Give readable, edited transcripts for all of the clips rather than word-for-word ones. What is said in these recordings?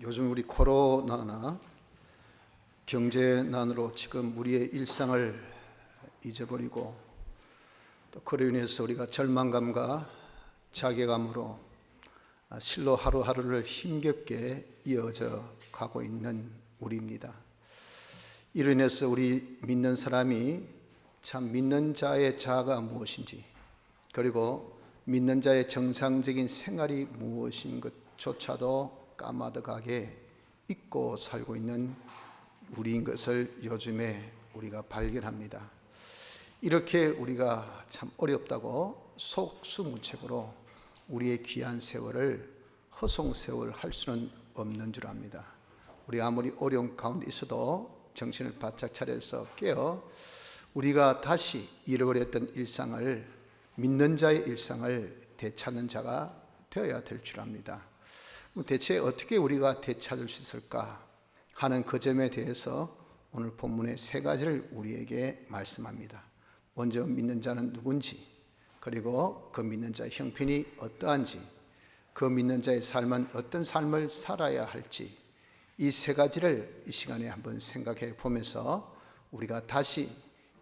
요즘 우리 코로나나 경제난으로 지금 우리의 일상을 잊어버리고 또 그로 인해서 우리가 절망감과 자괴감으로 실로 하루하루를 힘겹게 이어져 가고 있는 우리입니다. 이로 인해서 우리 믿는 사람이 참 믿는 자의 자아가 무엇인지, 그리고 믿는 자의 정상적인 생활이 무엇인 것조차도 까마득하게 잊고 살고 있는 우리인 것을 요즘에 우리가 발견합니다. 이렇게 우리가 참 어렵다고 속수무책으로 우리의 귀한 세월을 허송세월 할 수는 없는 줄 압니다. 우리가 아무리 어려운 가운데 있어도 정신을 바짝 차려서 깨어 우리가 다시 잃어버렸던 일상을, 믿는 자의 일상을 되찾는 자가 되어야 될 줄 압니다. 대체 어떻게 우리가 되찾을 수 있을까 하는 그 점에 대해서 오늘 본문의 세 가지를 우리에게 말씀합니다. 먼저 믿는 자는 누군지, 그리고 그 믿는 자의 형편이 어떠한지, 그 믿는 자의 삶은 어떤 삶을 살아야 할지, 이 세 가지를 이 시간에 한번 생각해 보면서 우리가 다시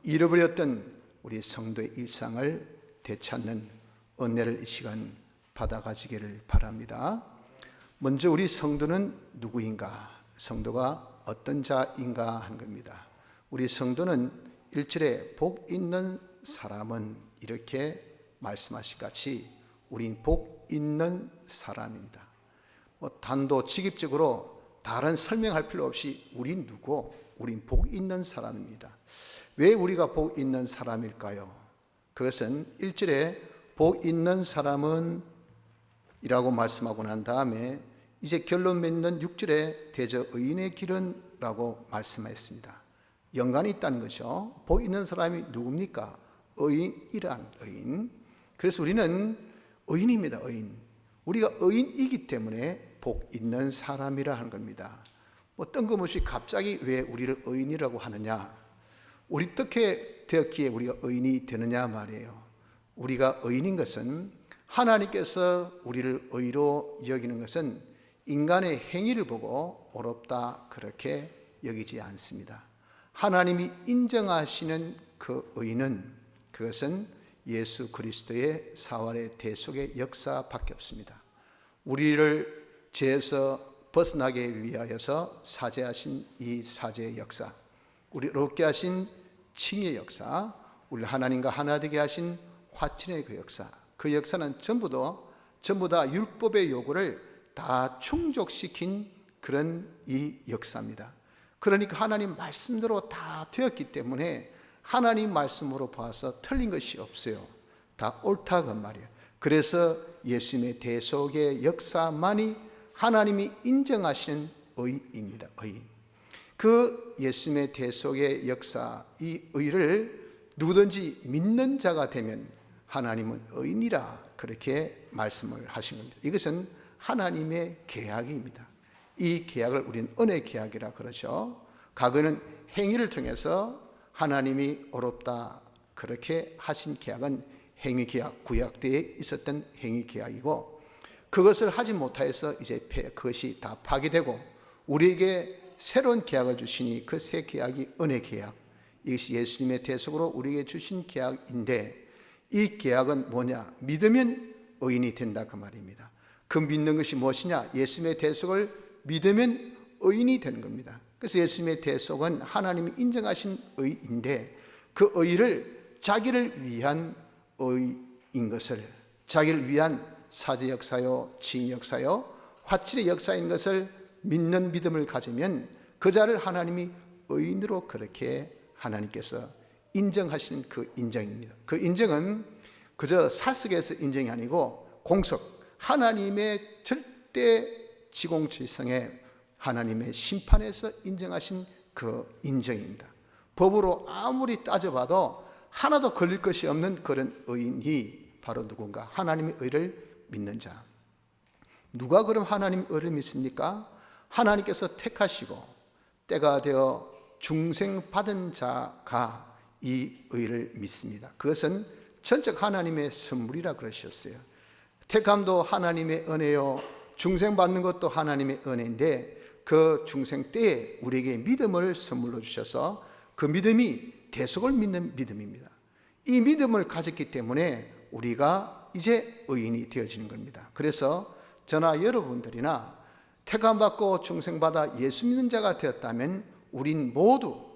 잃어버렸던 우리 성도의 일상을 되찾는 은혜를 이 시간 받아가시기를 바랍니다. 먼저 우리 성도는 누구인가? 성도가 어떤 자인가 하는 겁니다. 우리 성도는 1절에 복 있는 사람은 이렇게 말씀하실 같이 우린 복 있는 사람입니다. 단도직입적으로 다른 설명할 필요 없이 우린 누구? 우린 복 있는 사람입니다. 왜 우리가 복 있는 사람일까요? 그것은 1절에 복 있는 사람은 이라고 말씀하고 난 다음에 이제 결론 맺는 6절에 대저 의인의 길은 라고 말씀했습니다. 연관이 있다는 거죠. 복 있는 사람이 누굽니까? 의인이란 의인. 그래서 우리는 의인입니다. 의인. 우리가 의인이기 때문에 복 있는 사람이라 하는 겁니다. 뜬금없이 갑자기 왜 우리를 의인이라고 하느냐? 우리 어떻게 되었기에 우리가 의인이 되느냐 말이에요. 우리가 의인인 것은, 하나님께서 우리를 의로 여기는 것은 인간의 행위를 보고 옳다 그렇게 여기지 않습니다. 하나님이 인정하시는 그 의는, 그것은 예수 그리스도의 사활의 대속의 역사밖에 없습니다. 우리를 죄에서 벗어나게 위하여서 사죄하신 이 사죄의 역사, 우리를 얻게 하신 칭의 역사, 우리 하나님과 하나 되게 하신 화친의 그 역사, 그 역사는 전부 다 율법의 요구를 다 충족시킨 그런 이 역사입니다. 그러니까 하나님 말씀대로 다 되었기 때문에 하나님 말씀으로 봐서 틀린 것이 없어요. 다 옳다 그 말이에요. 그래서 예수님의 대속의 역사만이 하나님이 인정하시는 의입니다. 의. 그 예수님의 대속의 역사, 이 의를 누구든지 믿는 자가 되면 하나님은 의인이라 그렇게 말씀을 하신 겁니다. 이것은 하나님의 계약입니다. 이 계약을 우리는 은혜 계약이라 그러죠. 과거에는 행위를 통해서 하나님이 어렵다 그렇게 하신 계약은 행위 계약, 구약 때에 있었던 행위 계약이고, 그것을 하지 못하여서 이제 그것이 다 파기되고 우리에게 새로운 계약을 주시니 그 새 계약이 은혜 계약, 이것이 예수님의 대속으로 우리에게 주신 계약인데, 이 계약은 뭐냐? 믿으면 의인이 된다 그 말입니다. 그 믿는 것이 무엇이냐? 예수님의 대속을 믿으면 의인이 되는 겁니다. 그래서 예수님의 대속은 하나님이 인정하신 의인데, 그 의를 자기를 위한 의인 것을, 자기를 위한 사죄 역사요, 칭의 역사요, 화칠의 역사인 것을 믿는 믿음을 가지면 그 자를 하나님이 의인으로 그렇게 하나님께서 인정하시는 그 인정입니다. 그 인정은 그저 사석에서 인정이 아니고 공석, 하나님의 절대 지공칠성의 하나님의 심판에서 인정하신 그 인정입니다. 법으로 아무리 따져봐도 하나도 걸릴 것이 없는 그런 의인이 바로 누군가? 하나님의 의를 믿는 자. 누가 그럼 하나님의 의를 믿습니까? 하나님께서 택하시고 때가 되어 중생받은 자가 이 의를 믿습니다. 그것은 전적 하나님의 선물이라 그러셨어요. 택함도 하나님의 은혜요, 중생받는 것도 하나님의 은혜인데 그 중생 때에 우리에게 믿음을 선물로 주셔서 그 믿음이 대속을 믿는 믿음입니다. 이 믿음을 가졌기 때문에 우리가 이제 의인이 되어지는 겁니다. 그래서 저나 여러분들이나 택함받고 중생받아 예수 믿는 자가 되었다면 우린 모두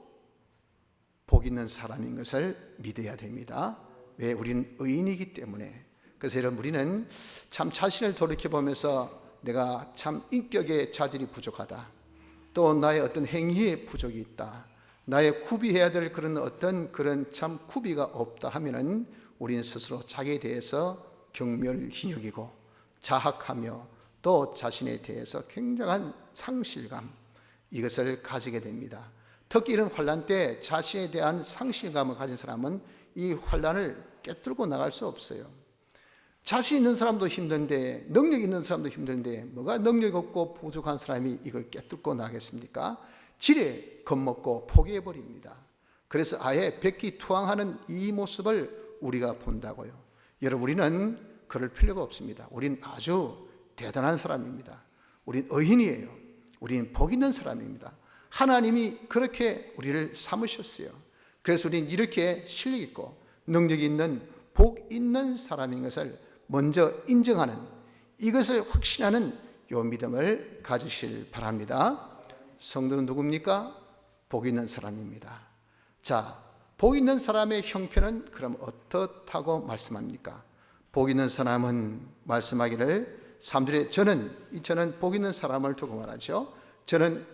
복 있는 사람인 것을 믿어야 됩니다. 왜? 우리는 의인이기 때문에. 그래서 여러분, 우리는 참 자신을 돌이켜보면서 내가 참 인격의 자질이 부족하다, 또 나의 어떤 행위에 부족이 있다, 나의 구비해야 될 그런 참 구비가 없다 하면은 우리는 스스로 자기에 대해서 경멸히 여기고 자학하며 또 자신에 대해서 굉장한 상실감, 이것을 가지게 됩니다. 특히 이런 환난 때 자신에 대한 상실감을 가진 사람은 이 환난을 깨뚫고 나갈 수 없어요. 자신 있는 사람도 힘든데, 능력 있는 사람도 힘든데 뭐가 능력 없고 부족한 사람이 이걸 깨뚫고 나겠습니까? 지레 겁먹고 포기해버립니다. 그래서 아예 백기투항하는 이 모습을 우리가 본다고요. 여러분, 우리는 그럴 필요가 없습니다. 우리는 아주 대단한 사람입니다. 우리는 의인이에요. 우리는 복 있는 사람입니다. 하나님이 그렇게 우리를 삼으셨어요. 그래서 우리는 이렇게 실력 있고 능력 있는 복 있는 사람인 것을 먼저 인정하는, 이것을 확신하는 요 믿음을 가지실 바랍니다. 성도는 누굽니까? 복 있는 사람입니다. 자, 복 있는 사람의 형편은 그럼 어떻다고 말씀합니까? 복 있는 사람은 말씀하기를 3절에 저는 복 있는 사람을 두고 말하죠. 저는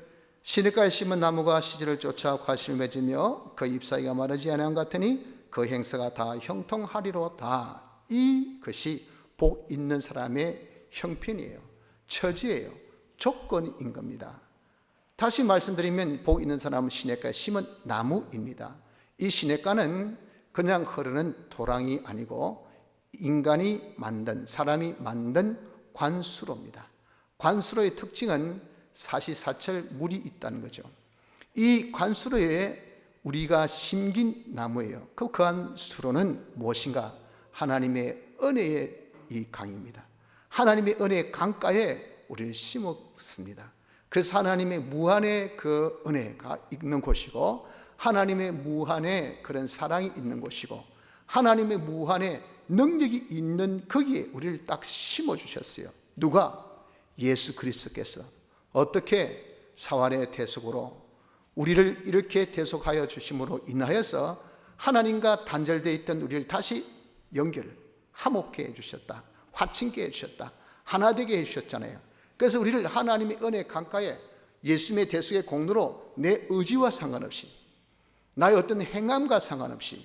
시냇가에 심은 나무가 시절을 쫓아 과실을 맺으며 그 잎사귀가 마르지 아니한 같으니 그 행사가 다 형통하리로다. 이것이 복 있는 사람의 형편이에요. 처지예요. 조건인 겁니다. 다시 말씀드리면 복 있는 사람은 시냇가에 심은 나무입니다. 이 시냇가는 그냥 흐르는 도랑이 아니고 인간이 만든, 사람이 만든 관수로입니다. 관수로의 특징은 사시사철 물이 있다는 거죠. 이 관수로에 우리가 심긴 나무예요. 그 관수로는 무엇인가? 하나님의 은혜의 이 강입니다. 하나님의 은혜의 강가에 우리를 심었습니다. 그래서 하나님의 무한의 그 은혜가 있는 곳이고, 하나님의 무한의 그런 사랑이 있는 곳이고, 하나님의 무한의 능력이 있는 거기에 우리를 딱 심어주셨어요. 누가? 예수 그리스도께서. 어떻게? 사활의 대속으로 우리를 이렇게 대속하여 주심으로 인하여서 하나님과 단절되어 있던 우리를 다시 화목케 해주셨다. 화친케 해주셨다. 하나 되게 해주셨잖아요. 그래서 우리를 하나님의 은혜 강가에 예수님의 대속의 공로로 내 의지와 상관없이, 나의 어떤 행함과 상관없이,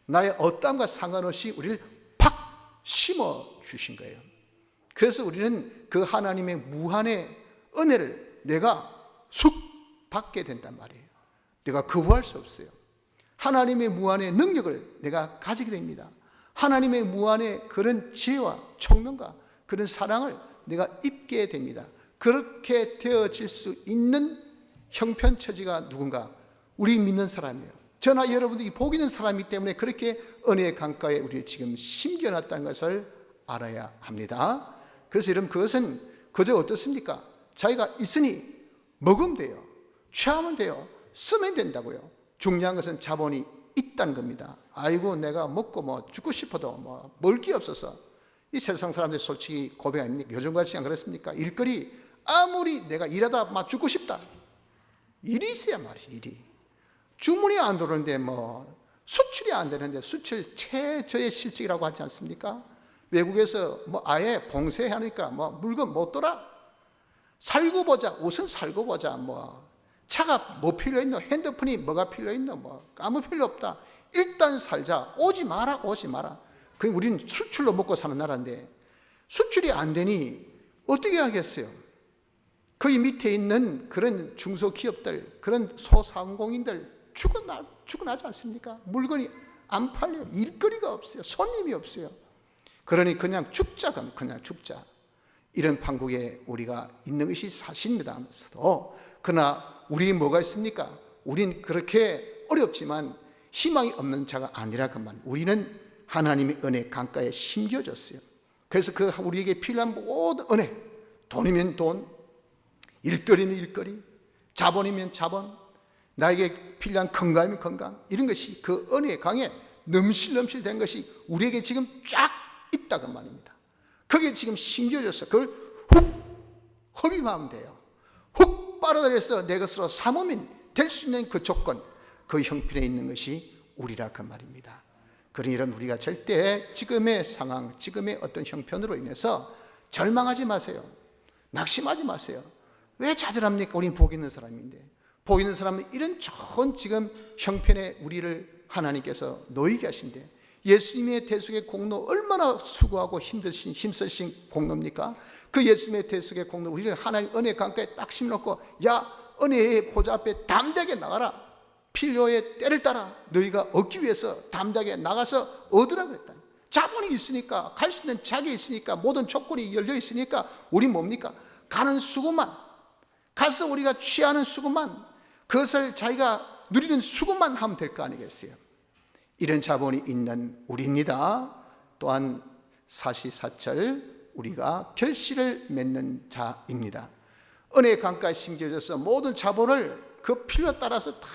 나의 어떠함과 상관없이 우리를 팍 심어주신 거예요. 그래서 우리는 그 하나님의 무한의 은혜를 내가 쑥 받게 된단 말이에요. 내가 거부할 수 없어요. 하나님의 무한의 능력을 내가 가지게 됩니다. 하나님의 무한의 그런 지혜와 총명과 그런 사랑을 내가 입게 됩니다. 그렇게 되어질 수 있는 형편처지가 누군가? 우리 믿는 사람이에요. 저나 여러분들이 복 있는 사람이기 때문에 그렇게 은혜의 강가에 우리를 지금 심겨놨다는 것을 알아야 합니다. 그래서 여러분, 그것은 그저 어떻습니까? 자기가 있으니 먹으면 돼요. 취하면 돼요. 쓰면 된다고요. 중요한 것은 자본이 있다는 겁니다. 아이고, 내가 먹고 죽고 싶어도 먹을 게 없어서. 이 세상 사람들이 솔직히 고백 아닙니까? 요즘같이 안 그렇습니까? 일거리 아무리 내가 일하다 죽고 싶다, 일이 있어야 말이지. 일이 주문이 안 들어오는데 수출이 안 되는데 수출 최저의 실직이라고 하지 않습니까? 외국에서 아예 봉쇄하니까 물건 못 돌아. 살고 보자. 우선 살고 보자. 차가 필요 있노? 핸드폰이 뭐가 필요 있노? 아무 필요 없다. 일단 살자. 오지 마라. 우리는 수출로 먹고 사는 나라인데 수출이 안 되니 어떻게 하겠어요? 거기 밑에 있는 그런 중소기업들, 그런 소상공인들 죽어나지 않습니까? 물건이 안 팔려요. 일거리가 없어요. 손님이 없어요. 그러니 그냥 죽자. 이런 판국에 우리가 있는 것이 사실입니다. 그러나 우리 뭐가 있습니까? 우린 그렇게 어렵지만 희망이 없는 자가 아니라 그만. 우리는 하나님의 은혜 강가에 심겨졌어요. 그래서 그 우리에게 필요한 모든 은혜, 돈이면 돈, 일거리면 일거리, 자본이면 자본, 나에게 필요한 건강이면 건강, 이런 것이 그 은혜의 강에 넘실넘실 된 것이 우리에게 지금 쫙 있다고 말입니다. 그게 지금 심겨져서 그걸 훅 흡입하면 돼요. 훅 빨아들여서 내 것으로 삼으면 될 수 있는 그 조건, 그 형편에 있는 것이 우리라 그 말입니다. 그러니 여러분, 우리가 절대 지금의 상황, 지금의 어떤 형편으로 인해서 절망하지 마세요. 낙심하지 마세요. 왜 좌절합니까? 우리는 복 있는 사람인데. 복 있는 사람은 이런 좋은 지금 형편에 우리를 하나님께서 놓이게 하신대. 예수님의 대속의 공로, 얼마나 수고하고 힘쓰신 공로입니까? 그 예수님의 대속의 공로, 우리를 하나님 은혜 강가에 딱 심어놓고, 야, 은혜의 보좌 앞에 담대하게 나가라. 필요의 때를 따라 너희가 얻기 위해서 담대하게 나가서 얻으라고 했다. 자본이 있으니까, 갈 수 있는 자격이 있으니까, 모든 조건이 열려 있으니까 우리 뭡니까? 가는 수고만, 가서 우리가 취하는 수고만, 그것을 자기가 누리는 수고만 하면 될 거 아니겠어요? 이런 자본이 있는 우리입니다. 또한 사시사철 우리가 결실을 맺는 자입니다. 은혜의 강가에 심겨져서 모든 자본을 그 필요에 따라서 다,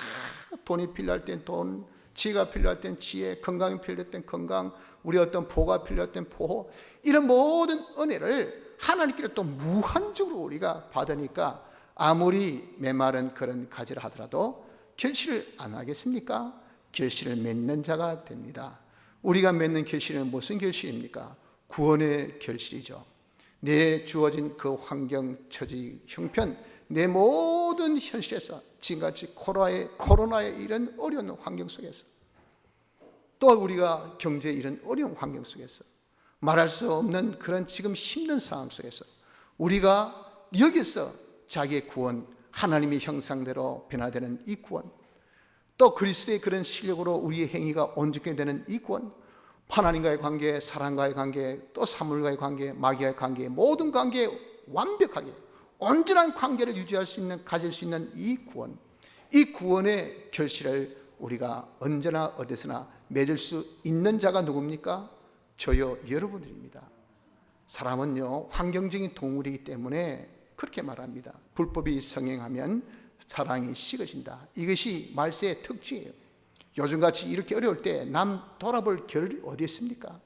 돈이 필요할 땐 돈, 지혜가 필요할 땐 지혜, 건강이 필요할 땐 건강, 우리 어떤 보호가 필요할 땐 보호, 이런 모든 은혜를 하나님께로 또 무한적으로 우리가 받으니까 아무리 메마른 그런 가지를 하더라도 결실을 안 하겠습니까? 결실을 맺는 자가 됩니다. 우리가 맺는 결실은 무슨 결실입니까? 구원의 결실이죠. 내 주어진 그 환경, 처지, 형편, 내 모든 현실에서 지금같이 코로나의 이런 어려운 환경 속에서, 또 우리가 경제의 이런 어려운 환경 속에서, 말할 수 없는 그런 지금 힘든 상황 속에서 우리가 여기서 자기의 구원, 하나님의 형상대로 변화되는 이 구원, 또 그리스도의 그런 실력으로 우리의 행위가 온전하게 되는 이 구원, 하나님과의 관계, 사람과의 관계, 또 사물과의 관계, 마귀와의 관계, 모든 관계에 완벽하게 온전한 관계를 유지할 수 있는, 가질 수 있는 이 구원, 이 구원의 결실을 우리가 언제나 어디서나 맺을 수 있는 자가 누굽니까? 저요, 여러분들입니다. 사람은요, 환경적인 동물이기 때문에 그렇게 말합니다. 불법이 성행하면 사랑이 식어진다. 이것이 말세의 특징이에요. 요즘같이 이렇게 어려울 때 남 돌아볼 겨를이 어디 있습니까?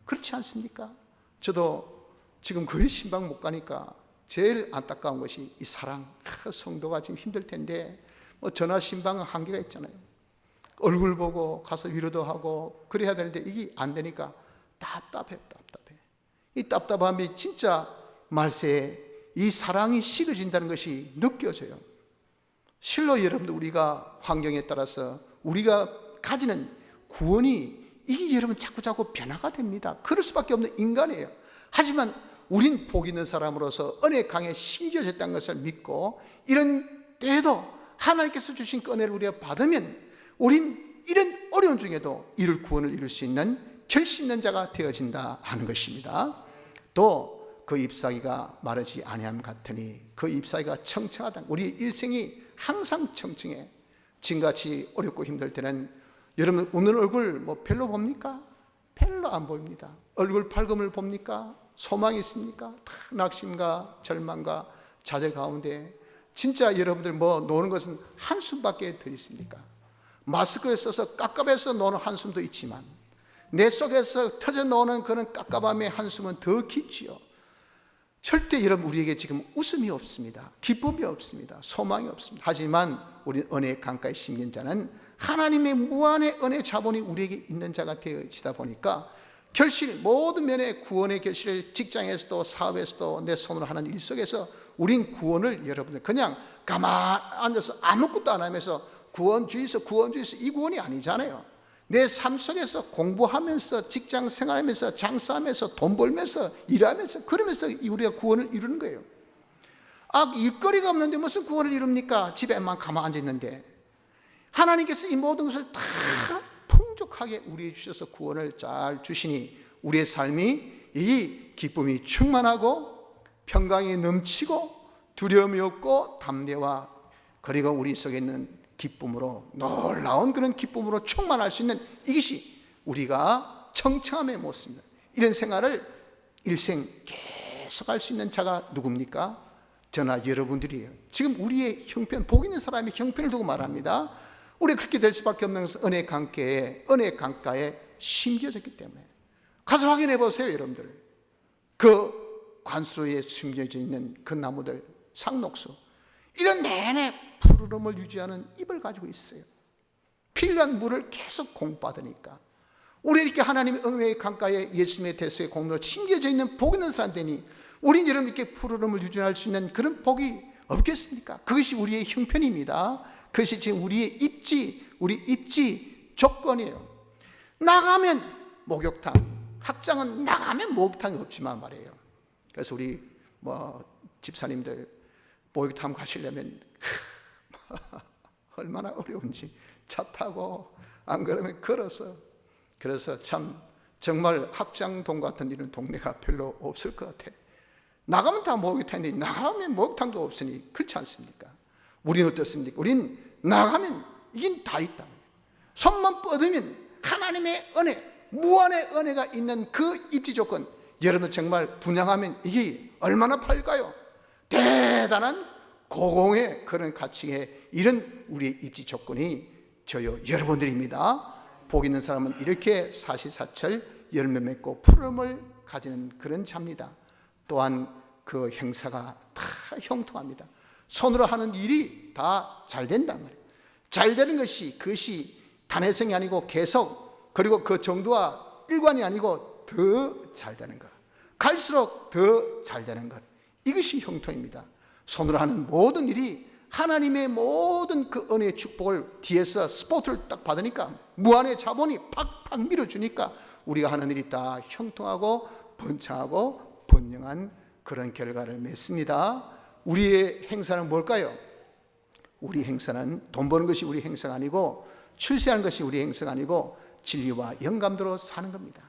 그렇지 않습니까? 저도 지금 거의 신방 못 가니까 제일 안타까운 것이 이 사랑. 성도가 지금 힘들 텐데 뭐 전화 신방은 한계가 있잖아요. 얼굴 보고 가서 위로도 하고 그래야 되는데 이게 안 되니까 답답해. 이 답답함이 진짜 말세에 이 사랑이 식어진다는 것이 느껴져요. 실로 여러분들, 우리가 환경에 따라서 우리가 가지는 구원이 이게 여러분 자꾸 변화가 됩니다. 그럴 수밖에 없는 인간이에요. 하지만 우린 복 있는 사람으로서 은혜 강에 심겨졌다는 것을 믿고, 이런 때에도 하나님께서 주신 그 은혜를 우리가 받으면 우린 이런 어려운 중에도 이룰 구원을 이룰 수 있는 결심 있는 자가 되어진다 하는 것입니다. 또 그 잎사귀가 마르지 아니함 같으니, 그 잎사귀가 청청하다. 우리 일생이 항상 청청해. 지금같이 어렵고 힘들 때는 여러분 웃는 얼굴 뭐 별로 봅니까? 별로 안 보입니다. 얼굴 밝음을 봅니까? 소망이 있습니까? 다 낙심과 절망과 좌절 가운데 진짜 여러분들 뭐 노는 것은 한숨밖에 더 있습니까? 마스크에 써서 깝깝해서 노는 한숨도 있지만 내 속에서 터져 노는 그런 깝깝함의 한숨은 더 깊지요. 절대 여러분 우리에게 지금 웃음이 없습니다. 기쁨이 없습니다. 소망이 없습니다. 하지만 우리 은혜의 강가에 심긴 자는 하나님의 무한의 은혜 자본이 우리에게 있는 자가 되어지다 보니까 결실, 모든 면의 구원의 결실을 직장에서도 사업에서도 내 손으로 하는 일 속에서 우린 구원을, 여러분들 그냥 가만 앉아서 아무것도 안 하면서 구원주의서 이 구원이 아니잖아요. 내 삶 속에서 공부하면서 직장 생활하면서 장사하면서 돈 벌면서 일하면서 그러면서 우리가 구원을 이루는 거예요. 일거리가 없는데 무슨 구원을 이룹니까? 집에만 가만 앉아 있는데. 하나님께서 이 모든 것을 다 풍족하게 우리에게 주셔서 구원을 잘 주시니 우리의 삶이 이 기쁨이 충만하고 평강이 넘치고 두려움이 없고 담대와, 그리고 우리 속에 있는 기쁨으로, 놀라운 그런 기쁨으로 충만할 수 있는 이것이 우리가 청청함의 모습입니다. 이런 생활을 일생 계속할 수 있는 자가 누굽니까? 저나 여러분들이에요. 지금 우리의 형편, 복 있는 사람의 형편을 두고 말합니다. 우리가 그렇게 될 수밖에 없는 것은 은혜 강가에 심겨졌기 때문에. 가서 확인해 보세요, 여러분들. 그 관수로에 숨겨져 있는 그 나무들, 상록수, 이런 내내 푸르름을 유지하는 잎을 가지고 있어요. 필요한 물을 계속 공급받으니까. 우리 이렇게 하나님의 은혜의 강가에 예수님의 대수의 공로로 심겨져 있는 복 있는 사람 되니 우린 여러분 이렇게 푸르름을 유지할 수 있는 그런 복이 없겠습니까? 그것이 우리의 형편입니다. 그것이 지금 우리의 우리 입지 조건이에요. 나가면 목욕탕, 학장은 나가면 목욕탕이 없지만 말이에요. 그래서 우리 집사님들 목욕탕 가시려면 얼마나 어려운지 차 타고 안 그러면 걸어서. 그래서 참 정말 학장동 같은 이런 동네가 별로 없을 것 같아. 나가면 다 목욕탕인데 나가면 목욕탕도 없으니 그렇지 않습니까? 우리는 어떻습니까? 우린 나가면 이긴 다 있다. 손만 뻗으면 하나님의 은혜, 무한의 은혜가 있는 그 입지 조건, 여러분 정말 분양하면 이게 얼마나 팔까요? 대단한 고공의 그런 가치의 이런 우리의 입지 조건이 저요 여러분들입니다. 복 있는 사람은 이렇게 사시사철 열매 맺고 푸름을 가지는 그런 자입니다. 또한 그 행사가 다 형통합니다. 손으로 하는 일이 다 잘 된단 말이에요. 잘 되는 것이 그것이 단회성이 아니고 계속, 그리고 그 정도와 일관이 아니고 더 잘 되는 것, 갈수록 더 잘 되는 것, 이것이 형통입니다. 손으로 하는 모든 일이 하나님의 모든 그 은혜의 축복을 뒤에서 스포트를 딱 받으니까 무한의 자본이 팍팍 밀어주니까 우리가 하는 일이 다 형통하고 번창하고 번영한 그런 결과를 맺습니다. 우리의 행사는 뭘까요? 우리 행사는 돈 버는 것이 우리 행사가 아니고, 출세하는 것이 우리 행사가 아니고 진리와 영감대로 사는 겁니다.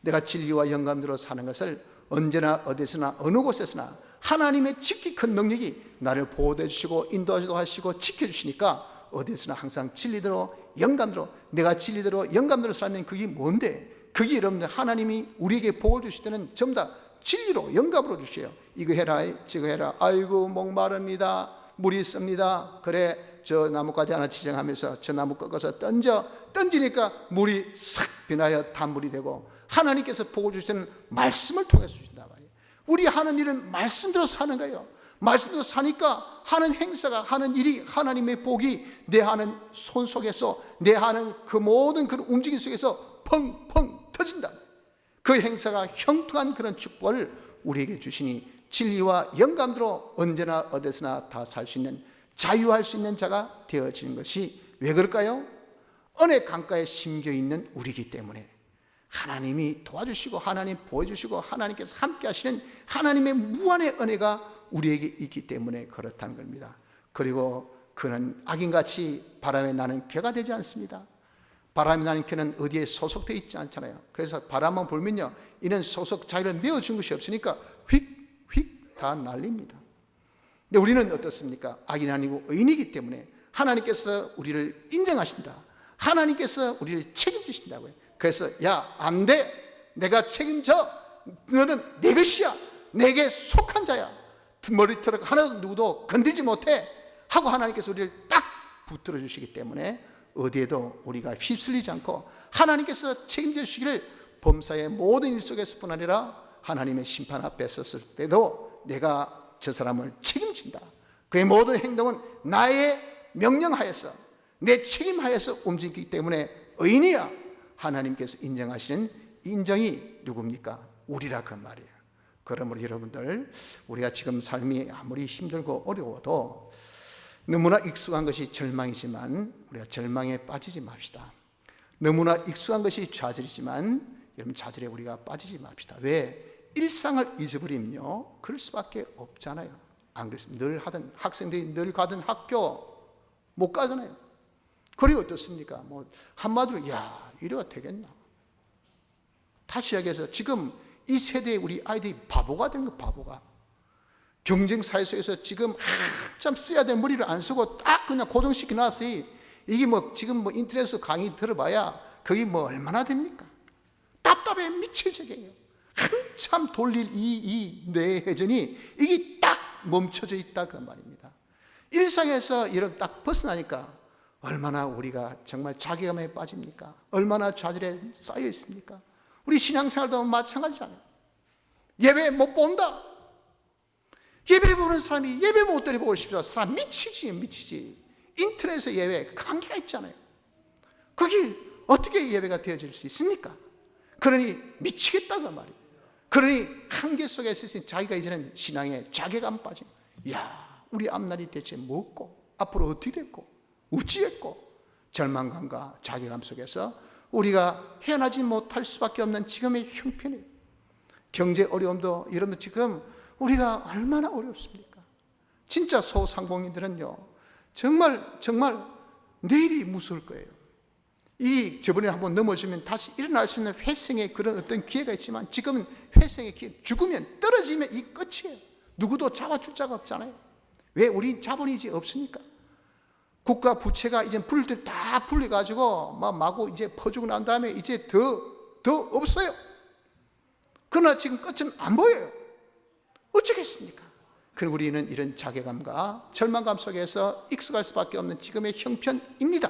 내가 진리와 영감대로 사는 것을 언제나 어디서나 어느 곳에서나 하나님의 지극히 큰 능력이 나를 보호해 주시고 인도하시고 지켜주시니까 어디서나 항상 진리대로 영감대로, 내가 진리대로 영감대로 살면 그게 뭔데? 그게 여러분들 하나님이 우리에게 복을 주실 때는 전부 다 진리로 영감으로 주셔요. 이거 해라 저거 해라. 아이고 목마릅니다, 물이 있습니다. 그래 저 나뭇가지 하나 지정하면서 저 나무 꺾어서 던지니까 물이 싹 변하여 단물이 되고, 하나님께서 복을 주실 때는 말씀을 통해서 주신단 말이에요. 우리 하는 일은 말씀대로 사는 거예요. 말씀대로 사니까 하는 행사가, 하는 일이 하나님의 복이 내 하는 손 속에서, 내 하는 그 모든 그 움직임 속에서 펑펑 터진다. 그 행사가 형통한 그런 축복을 우리에게 주시니 진리와 영감대로 언제나 어디서나 다 살 수 있는, 자유할 수 있는 자가 되어지는 것이 왜 그럴까요? 은혜 강가에 심겨있는 우리이기 때문에, 하나님이 도와주시고 하나님 보여주시고 하나님께서 함께 하시는 하나님의 무한의 은혜가 우리에게 있기 때문에 그렇다는 겁니다. 그리고 그는 악인같이 바람에 나는 벼가 되지 않습니다. 바람이 나는 벼는 어디에 소속되어 있지 않잖아요. 그래서 바람만 불면요, 이는 소속 자기를 메어준 것이 없으니까 휙휙 다 날립니다. 근데 우리는 어떻습니까? 악인이 아니고 의인이기 때문에 하나님께서 우리를 인정하신다, 하나님께서 우리를 책임지신다고요. 그래서 야, 안 돼, 내가 책임져, 너는 내 것이야, 내게 속한 자야, 머리털을 하나도 누구도 건들지 못해 하고 하나님께서 우리를 딱 붙들어 주시기 때문에 어디에도 우리가 휩쓸리지 않고, 하나님께서 책임져 주시기를 범사의 모든 일 속에서뿐 아니라 하나님의 심판 앞에 섰을 때도 내가 저 사람을 책임진다, 그의 모든 행동은 나의 명령하에서 내 책임하에서 움직이기 때문에 의인이야, 하나님께서 인정하시는 인정이 누굽니까? 우리라 그 말이에요. 그러므로 여러분들, 우리가 지금 삶이 아무리 힘들고 어려워도 너무나 익숙한 것이 절망이지만 우리가 절망에 빠지지 맙시다. 너무나 익숙한 것이 좌절이지만 여러분, 좌절에 우리가 빠지지 맙시다. 왜? 일상을 잊어버리면요, 그럴 수밖에 없잖아요. 안 그렇습니까? 늘 하던, 학생들이 늘 가던 학교 못 가잖아요. 그리고 어떻습니까? 뭐 한마디로 야, 이래가 되겠나? 다시 이야기해서 지금 이 세대의 우리 아이들이 바보가 된 거, 바보가. 경쟁 사회 속에서 지금 한참 써야 될 머리를 안 쓰고 딱 그냥 고정시켜 놨어요. 이게 뭐 지금 뭐 인터넷에서 강의 들어봐야 그게 뭐 얼마나 됩니까? 답답해 미칠 지경이에요. 한참 돌릴 이 뇌회전이 이게 딱 멈춰져 있다 그 말입니다. 일상에서 이런 딱 벗어나니까 얼마나 우리가 정말 자괴감에 빠집니까? 얼마나 좌절에 쌓여 있습니까? 우리 신앙생활도 마찬가지잖아요. 예배 못 본다. 예배 보는 사람이 예배 못 드려보고 싶죠. 사람 미치지. 인터넷에 예배 한계가 있잖아요. 거기 어떻게 예배가 되어질 수 있습니까? 그러니 미치겠다고 말이에요. 그러니 한계 속에 있으니 자기가 이제는 신앙에 자괴감 빠짐. 이야, 우리 앞날이 대체 뭐고 앞으로 어떻게 됐고 어찌했고 절망감과 자괴감 속에서 우리가 헤어나지 못할 수밖에 없는 지금의 형편이에요. 경제 어려움도 여러분 지금 우리가 얼마나 어렵습니까? 진짜 소상공인들은요 정말 내일이 무서울 거예요. 저번에 한번 넘어지면 다시 일어날 수 있는 회생의 그런 어떤 기회가 있지만 지금은 회생의 기회, 죽으면 떨어지면 이 끝이에요. 누구도 잡아줄 자가 없잖아요. 왜? 우리 자본이 이제 없으니까. 국가 부채가 이제 불릴 때 다 불려가지고 마구 이제 퍼주고 난 다음에 이제 더 없어요. 그러나 지금 끝은 안 보여요. 어쩌겠습니까? 그럼 우리는 이런 자괴감과 절망감 속에서 익숙할 수밖에 없는 지금의 형편입니다.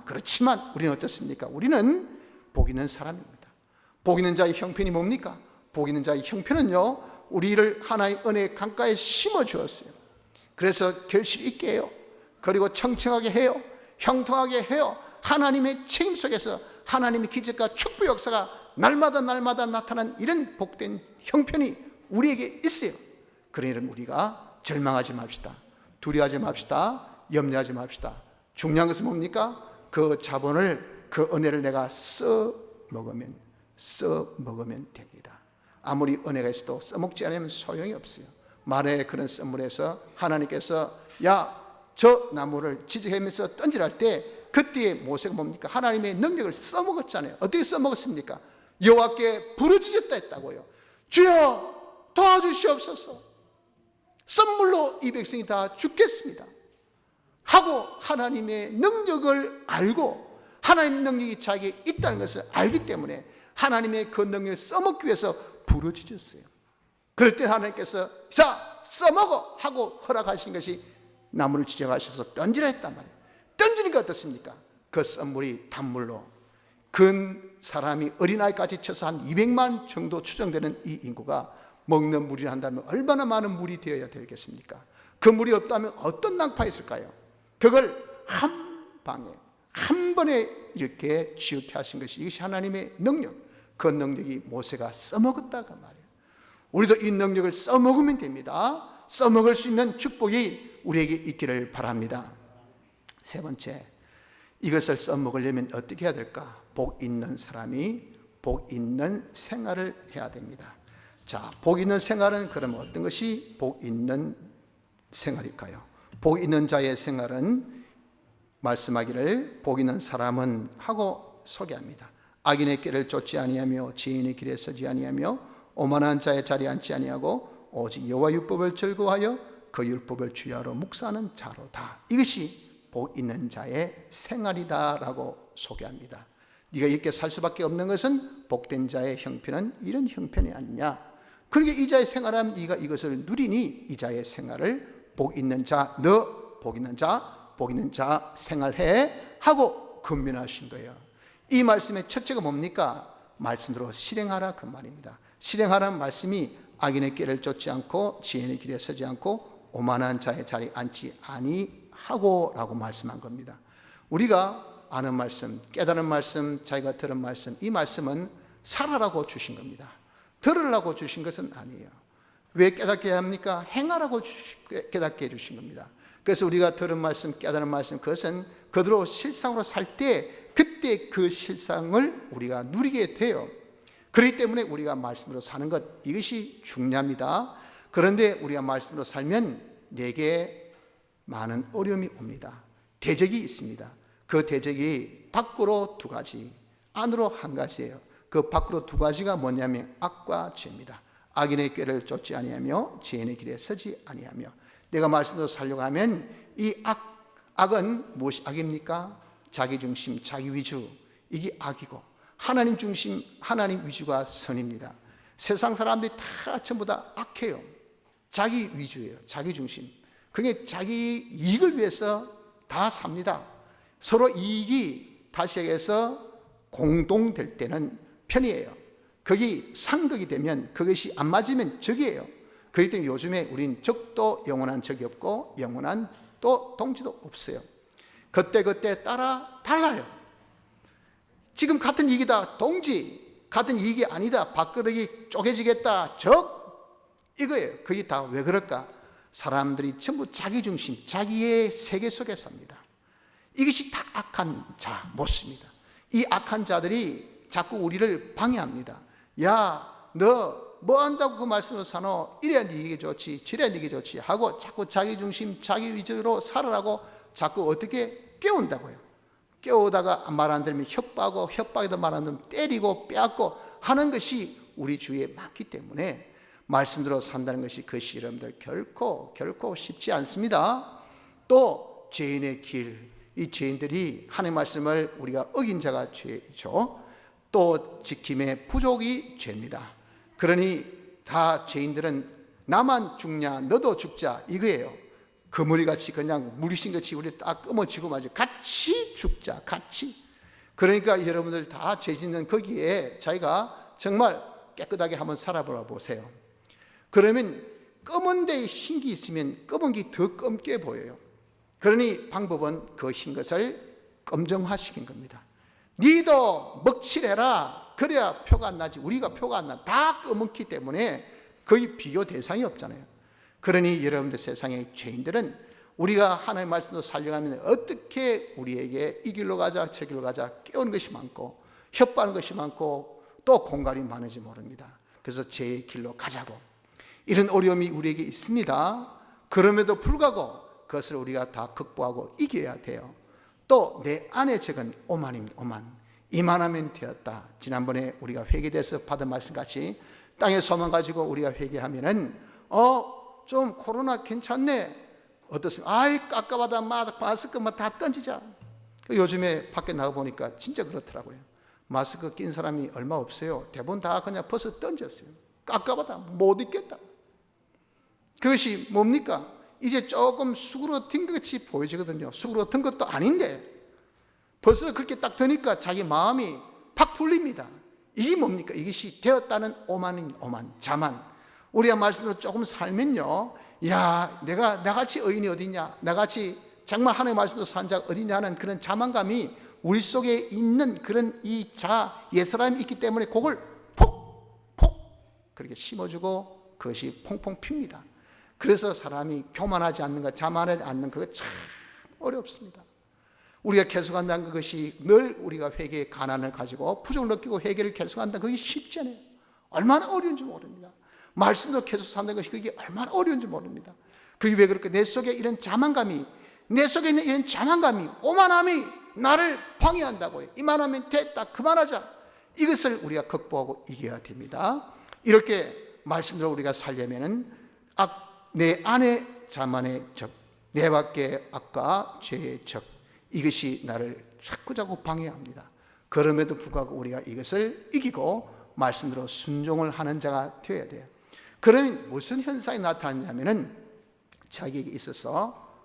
그렇지만 우리는 어떻습니까? 우리는 복 있는 사람입니다. 복 있는 자의 형편이 뭡니까? 복 있는 자의 형편은요 우리를 하나의 은혜의 강가에 심어 주었어요. 그래서 결실 있게 해요. 그리고 청청하게 해요. 형통하게 해요. 하나님의 책임 속에서 하나님의 기적과 축복 역사가 날마다 나타나는 이런 복된 형편이 우리에게 있어요. 그러니 우리가 절망하지 맙시다. 두려워하지 맙시다. 염려하지 맙시다. 중요한 것은 뭡니까? 그 자본을, 그 은혜를 내가 써먹으면 됩니다. 아무리 은혜가 있어도 써먹지 않으면 소용이 없어요. 만약에 그런 선물에서 하나님께서 저 나무를 지적하면서 던지랄 때 그때의 모세가 뭡니까? 하나님의 능력을 써먹었잖아요. 어떻게 써먹었습니까? 여호와께 부르짖었다 했다고요. 주여 도와주시옵소서. 선물로 이 백성이 다 죽겠습니다 하고 하나님의 능력을 알고 하나님의 능력이 자기에 있다는 것을 알기 때문에 하나님의 그 능력을 써먹기 위해서 부르짖었어요. 그럴 때 하나님께서 자 써먹어 하고 허락하신 것이 나무를 지정하셔서 던지라 했단 말이에요. 던지니까 어떻습니까? 그 썬물이 단물로 근 사람이 어린아이까지 쳐서 한 200만 정도 추정되는 이 인구가 먹는 물이 한다면 얼마나 많은 물이 되어야 되겠습니까? 그 물이 없다면 어떤 낭파가 있을까요? 그걸 한 번에 이렇게 지우게 하신 것이 이것이 하나님의 능력. 그 능력이 모세가 써먹었다가 말이에요. 우리도 이 능력을 써먹으면 됩니다. 써먹을 수 있는 축복이 우리에게 있기를 바랍니다. 세 번째, 이것을 써먹으려면 어떻게 해야 될까? 복 있는 사람이 복 있는 생활을 해야 됩니다. 자, 복 있는 생활은 그러면 어떤 것이 복 있는 생활일까요? 복 있는 자의 생활은 말씀하기를 복 있는 사람은 하고 소개합니다. 악인의 길을 쫓지 아니하며 지인의 길에 서지 아니하며 오만한 자의 자리에 앉지 아니하고 오직 여호와 율법을 즐거워하여 그 율법을 주야로 묵상하는 자로다. 이것이 복 있는 자의 생활이다라고 소개합니다. 네가 이렇게 살 수밖에 없는 것은 복된 자의 형편은 이런 형편이 아니냐. 그러니까 이 자의 생활하면 네가 이것을 누리니 이 자의 생활을 복 있는 자, 너 복 있는 자 생활해 하고 권면하신 거예요. 이 말씀의 첫째가 뭡니까? 말씀대로 실행하라 그 말입니다. 실행하라는 말씀이 악인의 길을 쫓지 않고 지혜의 길에 서지 않고 오만한 자의 자리에 앉지 아니하고 라고 말씀한 겁니다. 우리가 아는 말씀, 깨달은 말씀, 자기가 들은 말씀, 이 말씀은 살아라고 주신 겁니다. 들으라고 주신 것은 아니에요. 왜 깨닫게 합니까? 행하라고 깨닫게 해주신 겁니다. 그래서 우리가 들은 말씀, 깨달은 말씀, 그것은 그대로 실상으로 살 때 그때 그 실상을 우리가 누리게 돼요. 그렇기 때문에 우리가 말씀으로 사는 것, 이것이 중요합니다. 그런데 우리가 말씀으로 살면 내게 많은 어려움이 옵니다. 대적이 있습니다. 그 대적이 밖으로 두 가지, 안으로 한 가지예요. 그 밖으로 두 가지가 뭐냐면 악과 죄입니다. 악인의 꾀를 쫓지 아니하며 지혜의 길에 서지 아니하며. 내가 말씀으로 살려고 하면 이 악은 무엇이 악입니까? 자기중심, 자기위주, 이게 악이고, 하나님 중심, 하나님 위주가 선입니다. 세상 사람들이 다 전부 다 악해요. 자기 위주예요. 자기 중심. 그게 자기 이익을 위해서 다 삽니다. 서로 이익이 다시 얘기해서 공동될 때는 편이에요. 거기 상극이 되면 그것이 안 맞으면 적이에요. 그렇기 때문에 요즘에 우린 적도 영원한 적이 없고 영원한 또 동지도 없어요. 그때 따라 달라요. 지금 같은 이익이다 동지, 같은 이익이 아니다 밥그릇이 쪼개지겠다 적, 이거예요. 그게 다 왜 그럴까? 사람들이 전부 자기 중심, 자기의 세계 속에 삽니다. 이것이 다 악한 자 모습입니다. 이 악한 자들이 자꾸 우리를 방해합니다. 야, 너 뭐 한다고 그 말씀을 사노? 이래야 네게 좋지, 저래야 네게 좋지 하고 자꾸 자기 중심, 자기 위주로 살아라고 자꾸 어떻게 깨운다고요. 깨우다가 말 안 들으면 협박하고, 협박에도 말 안 들으면 때리고 빼앗고 하는 것이 우리 주위에 많기 때문에 말씀대로 산다는 것이, 그것이 여러분들 결코 쉽지 않습니다. 또 죄인의 길, 이 죄인들이 하나님의 말씀을 우리가 어긴 자가 죄죠. 또 지킴의 부족이 죄입니다. 그러니 다 죄인들은 나만 죽냐 너도 죽자 이거예요. 그물이같이 그냥 무리신같이 우리 딱 끊어지고 마저 같이 죽자, 같이. 그러니까 여러분들 다 죄 짓는 거기에 자기가 정말 깨끗하게 한번 살아보라 보세요. 그러면 검은 데에 흰 게 있으면 검은 게 더 검게 보여요. 그러니 방법은 그 흰 것을 검정화시킨 겁니다. 니도 먹칠해라. 그래야 표가 안 나지. 우리가 표가 안 나. 다 검은기 때문에 거의 비교 대상이 없잖아요. 그러니 여러분들 세상의 죄인들은 우리가 하나님의 말씀도 살려가면 어떻게 우리에게 이 길로 가자 저 길로 가자 깨우는 것이 많고 협박하는 것이 많고 또 공갈이 많은지 모릅니다. 그래서 죄의 길로 가자고, 이런 어려움이 우리에게 있습니다. 그럼에도 불구하고 그것을 우리가 다 극복하고 이겨야 돼요. 또 내 안의 적은 오만입니다. 오만. 이만하면 되었다. 지난번에 우리가 회개돼서 받은 말씀같이 땅의 소망 가지고 우리가 회개하면은 좀 코로나 괜찮네. 어떻습니까? 아이 깝깝하다. 마스크 다 던지자. 요즘에 밖에 나가보니까 진짜 그렇더라고요. 마스크 낀 사람이 얼마 없어요. 대부분 다 그냥 벗어 던졌어요. 깝깝하다. 못 입겠다. 그것이 뭡니까? 이제 조금 수그러든 것이 보여지거든요. 수그러든 것도 아닌데 벌써 그렇게 딱 드니까 자기 마음이 팍 풀립니다. 이게 뭡니까? 이것이 되었다는 오만인 오만, 자만. 우리가 말씀으로 조금 살면요, 야, 내가 나같이 의인이 어디냐, 나같이 정말 하나님의 말씀으로 산 자가 어디냐는 그런 자만감이 우리 속에 있는 그런 이 옛사람이 있기 때문에 그걸 폭 그렇게 심어주고 그것이 퐁퐁 핍니다. 그래서 사람이 교만하지 않는 것, 자만하지 않는 그거 참 어렵습니다. 우리가 계속한다는 것이 늘 우리가 회개의 가난을 가지고 부족을 느끼고 회개를 계속한다는 것이 쉽지 않아요. 얼마나 어려운지 모릅니다. 말씀도 계속 산다는 것이 그게 얼마나 어려운지 모릅니다. 그게 왜 그럴까? 내 속에 이런 자만감이, 내 속에 있는 이런 자만감이, 오만함이 나를 방해한다고요. 이만하면 됐다, 그만하자. 이것을 우리가 극복하고 이겨야 됩니다. 이렇게 말씀대로 우리가 살려면은 내 안에 자만의 적, 내 밖에 악과 죄의 적, 이것이 나를 자꾸 방해합니다. 그럼에도 불구하고 우리가 이것을 이기고 말씀대로 순종을 하는 자가 되어야 돼요. 그러면 무슨 현상이 나타나냐면은 자기에게 있어서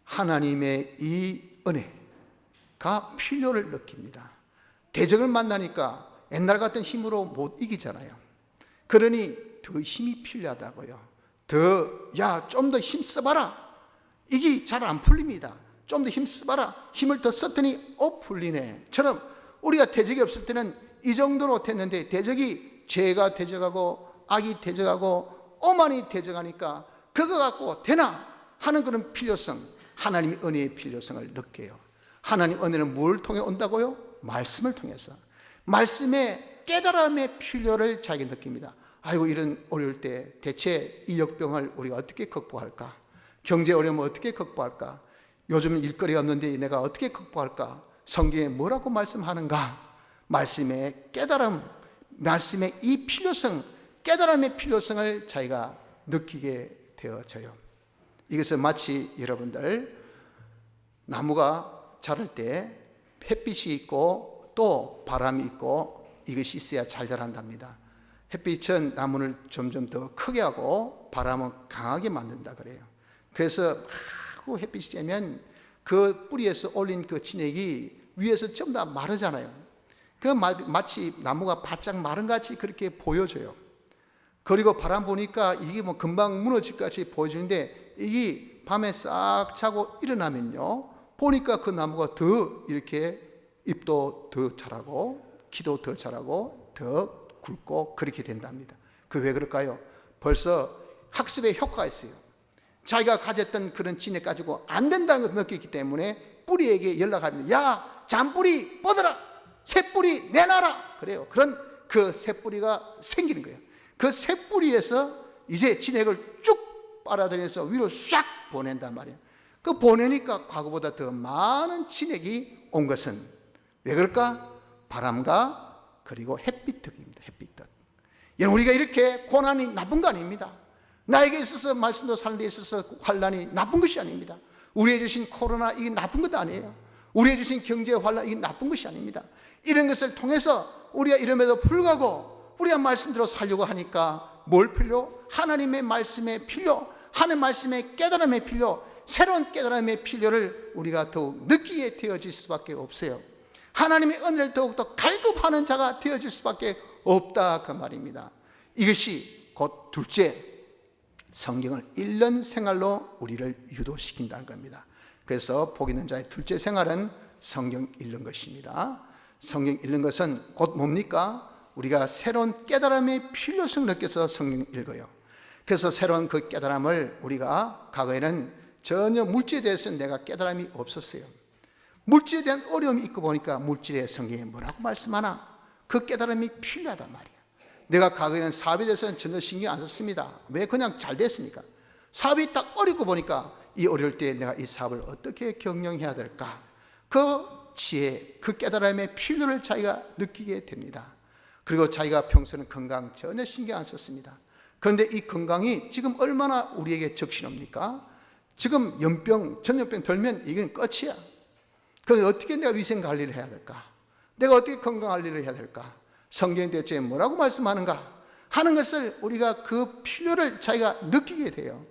하나님의 이 은혜가 필요를 느낍니다. 대적을 만나니까 옛날 같은 힘으로 못 이기잖아요. 그러니 더 힘이 필요하다고요. 좀 더 힘 써봐라. 이게 잘 안 풀립니다. 좀 더 힘 써봐라. 힘을 더 썼더니 풀리네. 처럼 우리가 대적이 없을 때는 이 정도로 됐는데 대적이 죄가 대적하고 악이 대적하고 오만이 대적하니까 그거 갖고 되나 하는 그런 필요성, 하나님의 은혜의 필요성을 느껴요. 하나님 은혜는 뭘 통해 온다고요? 말씀을 통해서. 말씀의 깨달음의 필요를 자기가 느낍니다. 아이고, 이런 어려울 때 대체 이 역병을 우리가 어떻게 극복할까? 경제 어려움을 어떻게 극복할까? 요즘 일거리가 없는데 내가 어떻게 극복할까? 성경에 뭐라고 말씀하는가? 말씀의 깨달음, 말씀의 이 필요성, 깨달음의 필요성을 자기가 느끼게 되어져요. 이것은 마치 여러분들 나무가 자랄 때 햇빛이 있고 또 바람이 있고 이것이 있어야 잘 자란답니다. 햇빛은 나무를 점점 더 크게 하고 바람은 강하게 만든다 그래요. 그래서 막 햇빛이 쬐면 그 뿌리에서 올린 그 진액이 위에서 전부 다 마르잖아요. 그 마치 나무가 바짝 마른 같이 그렇게 보여져요. 그리고 바람 보니까 이게 뭐 금방 무너질 것 같이 보여지는데, 이게 밤에 싹 자고 일어나면요, 보니까 그 나무가 더 이렇게 잎도 더 자라고 키도 더 자라고 더 굵고 그렇게 된답니다. 그 왜 그럴까요? 벌써 학습의 효과가 있어요. 자기가 가졌던 그런 진액 가지고 안 된다는 것을 느끼기 때문에 뿌리에게 연락합니다. 야, 잔뿌리 뻗어라, 새뿌리 내놔라 그래요. 그런 그 새뿌리가 생기는 거예요. 그 새뿌리에서 이제 진액을 쭉 빨아들여서 위로 싹 보낸단 말이에요. 그 보내니까 과거보다 더 많은 진액이 온 것은 왜 그럴까? 바람과 그리고 햇빛 덕입니다. 햇빛 덕. 여러분, 우리가 이렇게 고난이 나쁜 거 아닙니다. 나에게 있어서 말씀도 사는 데 있어서 환난이 나쁜 것이 아닙니다. 우리에게 주신 코로나, 이게 나쁜 것도 아니에요. 우리에게 주신 경제 환난, 이게 나쁜 것이 아닙니다. 이런 것을 통해서 우리가 이름에도 불구하고 우리가 말씀대로 살려고 하니까 뭘 필요? 하나님의 말씀의 필요, 하나님의 말씀의 깨달음의 필요, 새로운 깨달음의 필요를 우리가 더욱 느끼게 되어질 수밖에 없어요. 하나님의 은혜를 더욱더 갈급하는 자가 되어질 수밖에 없다 그 말입니다. 이것이 곧 둘째, 성경을 읽는 생활로 우리를 유도시킨다는 겁니다. 그래서 복 있는 자의 둘째 생활은 성경 읽는 것입니다. 성경 읽는 것은 곧 뭡니까? 우리가 새로운 깨달음의 필요성을 느껴서 성경 읽어요. 그래서 새로운 그 깨달음을 우리가 과거에는 전혀 물질에 대해서는 내가 깨달음이 없었어요. 물질에 대한 어려움이 있고 보니까 물질의 성경에 뭐라고 말씀하나 그 깨달음이 필요하단 말이에요. 내가 과거에는 사업에 대해서는 전혀 신경 안 썼습니다. 왜? 그냥 잘 됐으니까. 사업이 딱 어렵고 보니까 이 어려울 때 내가 이 사업을 어떻게 경영해야 될까? 그 지혜, 그 깨달음의 필요를 자기가 느끼게 됩니다. 그리고 자기가 평소에는 건강 전혀 신경 안 썼습니다. 그런데 이 건강이 지금 얼마나 우리에게 적신합니까? 지금 연병, 전염병 들면 이건 끝이야. 그럼 어떻게 내가 위생 관리를 해야 될까? 내가 어떻게 건강 관리를 해야 될까? 성경에 대체 뭐라고 말씀하는가 하는 것을 우리가 그 필요를 자기가 느끼게 돼요.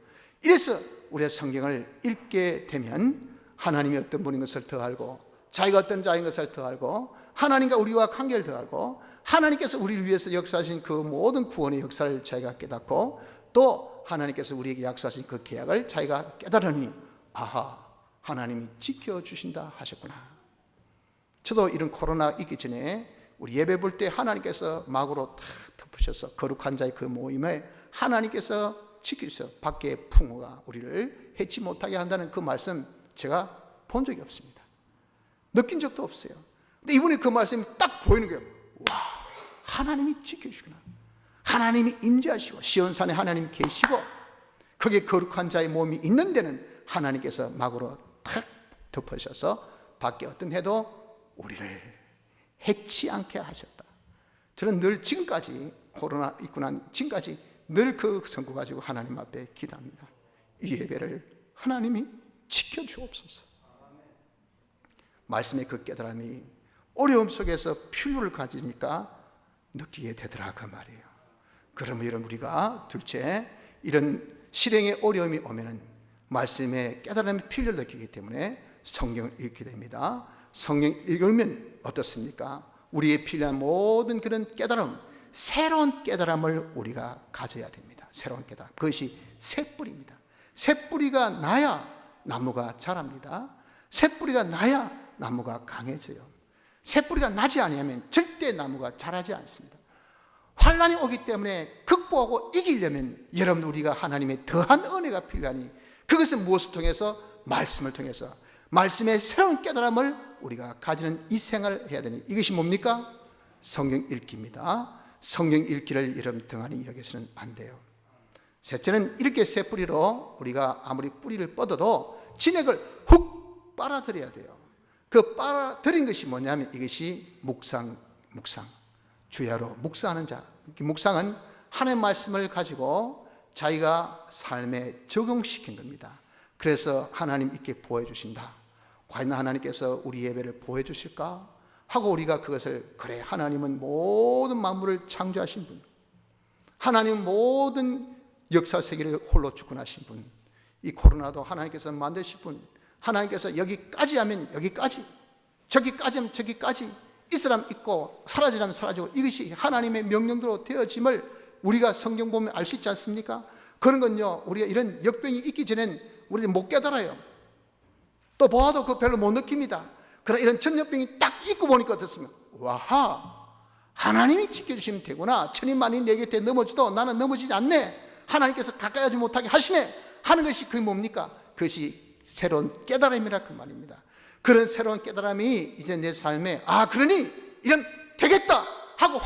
이래서 우리가 성경을 읽게 되면 하나님이 어떤 분인 것을 더 알고, 자기가 어떤 자인 것을 더 알고, 하나님과 우리와 관계를 더 알고, 하나님께서 우리를 위해서 역사하신 그 모든 구원의 역사를 자기가 깨닫고, 또 하나님께서 우리에게 약속하신 그 계약을 자기가 깨달으니, 아하, 하나님이 지켜주신다 하셨구나. 저도 이런 코로나 있기 전에 우리 예배 볼 때 하나님께서 막으로 탁 덮으셔서 거룩한 자의 그 모임에 하나님께서 지켜주셔서 밖에 풍우가 우리를 해치 못하게 한다는 그 말씀 제가 본 적이 없습니다. 느낀 적도 없어요. 근데 이분이 그 말씀이 딱 보이는 거예요. 와, 하나님이 지켜주시구나. 하나님이 임재하시고 시온산에 하나님이 계시고 거기에 거룩한 자의 몸이 있는 데는 하나님께서 막으로 탁 덮으셔서 밖에 어떤 해도 우리를 해치 않게 하셨다. 저는 늘 지금까지 코로나 있고 난 지금까지 늘 그 성구 가지고 하나님 앞에 기도합니다. 이 예배를 하나님이 지켜주옵소서. 말씀의 그 깨달음이 어려움 속에서 필요를 가지니까 느끼게 되더라 그 말이에요. 그러면 여러분, 우리가 둘째, 이런 실행의 어려움이 오면은 말씀의 깨달음의 필요를 느끼기 때문에 성경을 읽게 됩니다. 성경 읽으면 어떻습니까? 우리의 필요한 모든 그런 깨달음, 새로운 깨달음을 우리가 가져야 됩니다. 새로운 깨달음, 그것이 새뿌리입니다. 새뿌리가 나야 나무가 자랍니다. 새뿌리가 나야 나무가 강해져요. 새뿌리가 나지 않으면 절대 나무가 자라지 않습니다. 환난이 오기 때문에 극복하고 이기려면 여러분, 우리가 하나님의 더한 은혜가 필요하니 그것은 무엇을 통해서? 말씀을 통해서 말씀의 새로운 깨달음을 우리가 가지는 이 생활을 해야 되니 이것이 뭡니까? 성경 읽기입니다. 성경 읽기를 여러분 등한히 여기서는 안 돼요. 셋째는 이렇게 새 뿌리로 우리가 아무리 뿌리를 뻗어도 진액을 훅 빨아들여야 돼요. 그 빨아들인 것이 뭐냐면 이것이 묵상, 주야로 묵상하는 자. 묵상은 하나님의 말씀을 가지고 자기가 삶에 적용시킨 겁니다. 그래서 하나님 있게 보호해 주신다. 과연 하나님께서 우리 예배를 보호해 주실까? 하고 우리가 그것을, 그래, 하나님은 모든 만물을 창조하신 분, 하나님은 모든 역사 세계를 홀로 주권하신 분, 이 코로나도 하나님께서 만드신 분, 하나님께서 여기까지 하면 여기까지, 저기까지 하면 저기까지, 있으라면 있고 사라지라면 사라지고, 이것이 하나님의 명령대로 되어짐을 우리가 성경 보면 알 수 있지 않습니까? 그런 건요, 우리가 이런 역병이 있기 전엔 우리는 못 깨달아요. 또 보아도 그 별로 못 느낍니다. 그러나 이런 전염병이 딱 있고 보니까 어떻습니까? 와하, 하나님이 지켜주시면 되구나. 천인만이 내 곁에 넘어져도 나는 넘어지지 않네, 하나님께서 가까이 하지 못하게 하시네 하는 것이 그게 뭡니까? 그것이 새로운 깨달음이라 그 말입니다. 그런 새로운 깨달음이 이제 내 삶에, 아, 그러니 이런 되겠다 하고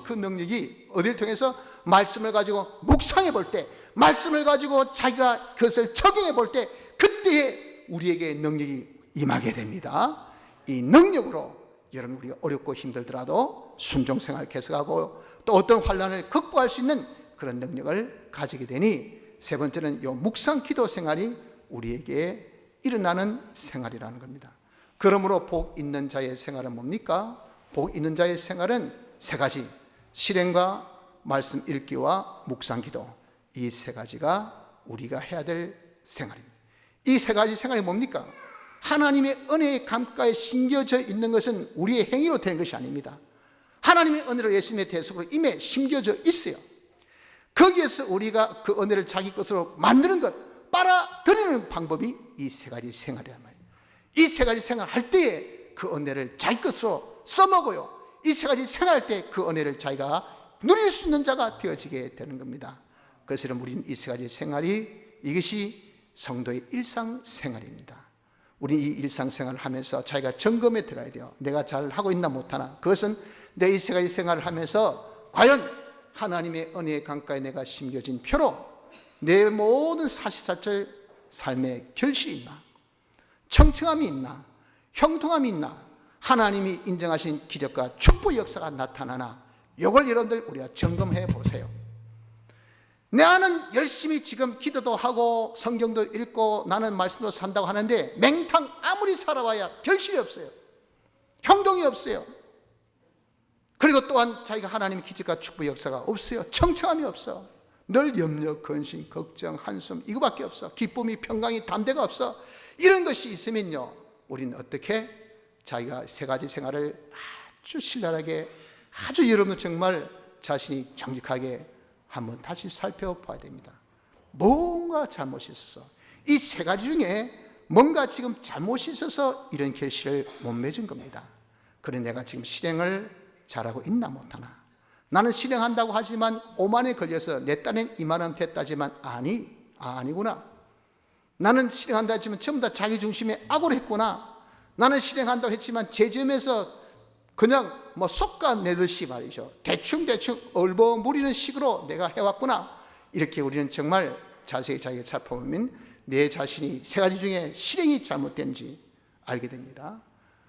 그 능력이 어디를 통해서? 말씀을 가지고 묵상해 볼 때, 말씀을 가지고 자기가 그것을 적용해 볼 때, 그때에 우리에게 능력이 임하게 됩니다. 이 능력으로 여러분, 우리가 어렵고 힘들더라도 순종생활 계속하고 또 어떤 환난을 극복할 수 있는 그런 능력을 가지게 되니, 세 번째는 이 묵상 기도 생활이 우리에게 일어나는 생활이라는 겁니다. 그러므로 복 있는 자의 생활은 뭡니까? 복 있는 자의 생활은 세 가지, 실행과 말씀 읽기와 묵상 기도, 이 세 가지가 우리가 해야 될 생활입니다. 이 세 가지 생활이 뭡니까? 하나님의 은혜의 감가에 심겨져 있는 것은 우리의 행위로 되는 것이 아닙니다. 하나님의 은혜로 예수님의 대속으로 이미 심겨져 있어요. 거기에서 우리가 그 은혜를 자기 것으로 만드는 것, 빨아들이는 방법이 이 세 가지 생활이란 말이에요. 이 세 가지 생활할 때에 그 은혜를 자기 것으로 써먹어요. 이 세 가지 생활할 때 그 은혜를 자기가 누릴 수 있는 자가 되어지게 되는 겁니다. 그래서 우리는 이 세 가지 생활이, 이것이 성도의 일상생활입니다. 우리 이 일상생활을 하면서 자기가 점검에 들어가야 돼요. 내가 잘 하고 있나 못하나. 그것은 내 이 세 가지 생활을 하면서 과연 하나님의 은혜의 강가에 내가 심겨진 표로 내 모든 사시사철 삶에 결실이 있나, 청청함이 있나, 형통함이 있나, 하나님이 인정하신 기적과 축복의 역사가 나타나나, 이걸 여러분들 우리가 점검해 보세요. 나는 열심히 지금 기도도 하고 성경도 읽고 나는 말씀도 산다고 하는데 맹탕 아무리 살아와야 결실이 없어요. 형통이 없어요. 그리고 또한 자기가 하나님의 기적과 축복의 역사가 없어요. 청청함이 없어. 늘 염려, 근심, 걱정, 한숨, 이거밖에 없어. 기쁨이, 평강이, 담대가 없어. 이런 것이 있으면요, 우리는 어떻게 자기가 세 가지 생활을 아주 신랄하게, 아주 여러분은 정말 자신이 정직하게 한번 다시 살펴봐야 됩니다. 뭔가 잘못이 있어서, 이 세 가지 중에 뭔가 지금 잘못이 있어서 이런 결실을 못 맺은 겁니다. 그래, 내가 지금 실행을 잘하고 있나 못하나. 나는 실행한다고 하지만 5만에 걸려서 내 딴엔 2만원 됐다지만 아니구나. 나는 실행한다 했지만 전부 다 자기 중심에 악으로 했구나. 나는 실행한다고 했지만 제 점에서 그냥 솎아내듯이 말이죠, 대충 얼버무리는 식으로 내가 해왔구나. 이렇게 우리는 정말 자세히 자기가 살펴보면 내 자신이 세 가지 중에 실행이 잘못된지 알게 됩니다.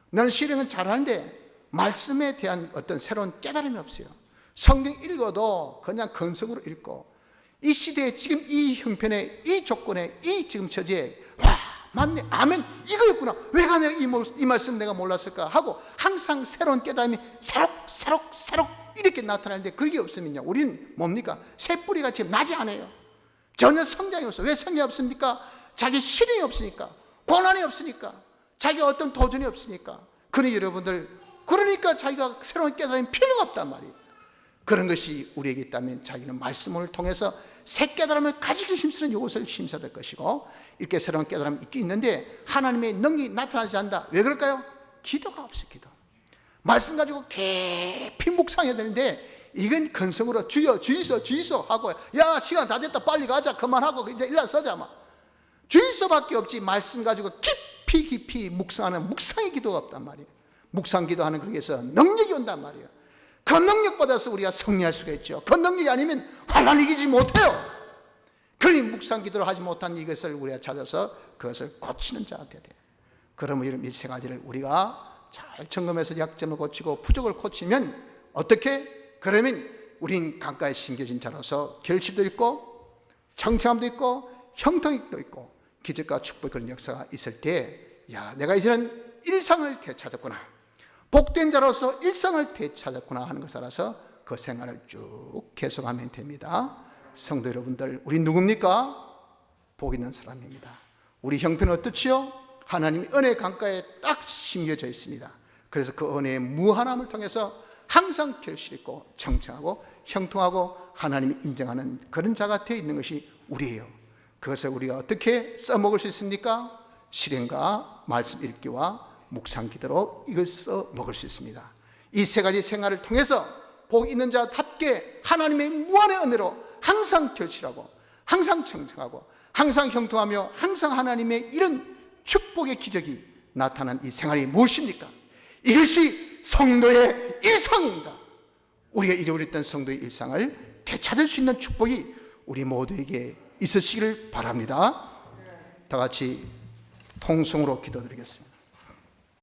나는 실행은 잘하는데 말씀에 대한 어떤 새로운 깨달음이 없어요. 성경 읽어도 그냥 건성으로 읽고, 이 시대에 지금 이 형편에, 이 조건에, 이 지금 처지에, 와, 맞네, 아멘, 이거였구나, 왜가 내가 이 말씀 내가 몰랐을까 하고 항상 새로운 깨달음이 새록 이렇게 나타나는데, 그게 없으면요, 우리는 뭡니까? 새뿌리가 지금 나지 않아요. 전혀 성장이 없어요. 왜 성장이 없습니까? 자기 실행이 없으니까, 고난이 없으니까, 자기 어떤 도전이 없으니까. 그러니 여러분들, 그러니까 자기가 새로운 깨달음이 필요가 없단 말이에요. 그런 것이 우리에게 있다면 자기는 말씀을 통해서 새 깨달음을 가지기 힘쓰는 이것을 힘써야 될 것이고, 이렇게 새로운 깨달음이 있긴 있는데 하나님의 능력이 나타나지 않는다. 왜 그럴까요? 기도가 없어요. 기도. 말씀 가지고 깊이 묵상해야 되는데, 이건 근성으로 주여 주이소 하고, 야 시간 다 됐다 빨리 가자 그만하고 이제 일어서자 주이소밖에 없지, 말씀 가지고 깊이 묵상하는 묵상의 기도가 없단 말이에요. 묵상 기도하는 거기에서 능력이 온단 말이에요. 그 능력 받아서 우리가 승리할 수가 있죠. 그 능력이 아니면 환난 이기지 못해요. 그러니 묵상 기도를 하지 못한 이것을 우리가 찾아서 그것을 고치는 자가 돼야 돼요. 그러면 이런 이 세 가지를 우리가 잘 점검해서 약점을 고치고 부족을 고치면 어떻게? 그러면 우린 강가에 심겨진 자로서 결실도 있고 청청함도 있고 형통도 있고 기적과 축복, 그런 역사가 있을 때, 야, 내가 이제는 일상을 되찾았구나. 복된 자로서 일상을 되찾았구나 하는 것을 알아서 그 생활을 쭉 계속하면 됩니다. 성도 여러분들, 우리 누굽니까? 복 있는 사람입니다. 우리 형편은 어떻지요? 하나님의 은혜 강가에 딱 심겨져 있습니다. 그래서 그 은혜의 무한함을 통해서 항상 결실 있고 청청하고 형통하고 하나님이 인정하는 그런 자가 되어 있는 것이 우리예요. 그것을 우리가 어떻게 써먹을 수 있습니까? 실행과 말씀 읽기와 묵상 기도로 이걸 써먹을 수 있습니다. 이 세 가지 생활을 통해서 복 있는 자답게 하나님의 무한의 은혜로 항상 결실하고 항상 청청하고 항상 형통하며 항상 하나님의 이런 축복의 기적이 나타난 이 생활이 무엇입니까? 이것이 성도의 일상입니다. 우리가 잃어버렸던 성도의 일상을 되찾을 수 있는 축복이 우리 모두에게 있으시기를 바랍니다. 다 같이 통성으로 기도드리겠습니다.